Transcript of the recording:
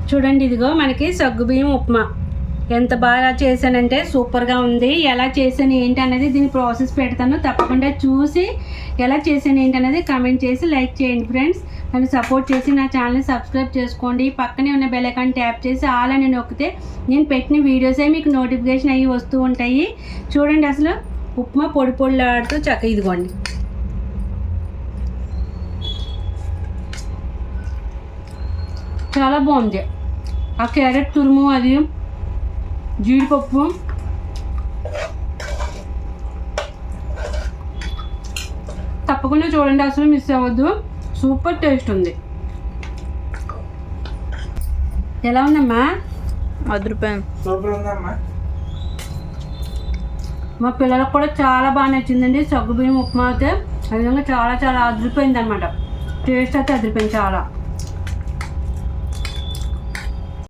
చూడండి, ఇదిగో మనకి సగ్గుబియ్యం ఉప్మా ఎంత బాగా చేశానంటే సూపర్గా ఉంది. ఎలా చేశాను ఏంటి అనేది దీని ప్రాసెస్ పెడతాను, తప్పకుండా చూసి ఎలా చేశాను ఏంటి అనేది కామెంట్ చేసి లైక్ చేయండి ఫ్రెండ్స్. నన్ను సపోర్ట్ చేసి నా ఛానల్ని సబ్స్క్రైబ్ చేసుకోండి. పక్కనే ఉన్న బెల్ ఐకాన్ ట్యాప్ చేసి ఆల్ అని నొక్కితే నేను పెట్టిన వీడియోసే మీకు నోటిఫికేషన్ అయ్యి వస్తూ ఉంటాయి. చూడండి, అసలు ఉప్మా పొడి పొడిలాడుతూ చక్కగా ఇదిగోండి. చాలా బాగుంది. ఆ క్యారెట్ తురుము, అది జీడిపప్పు, తప్పకుండా చూడండి, అసలు మిస్ అవ్వద్దు. సూపర్ టేస్ట్ ఉంది. ఎలా ఉందమ్మా? సూపర్ ఉందమ్మా. మా పిల్లలకు కూడా చాలా బాగా నచ్చిందండి. సగ్గుబియ్యం ఉప్మా అయితే ఆ విధంగా చాలా చాలా అదిరిపోయింది అనమాట. టేస్ట్ అయితే అదిరిపోయింది చాలా.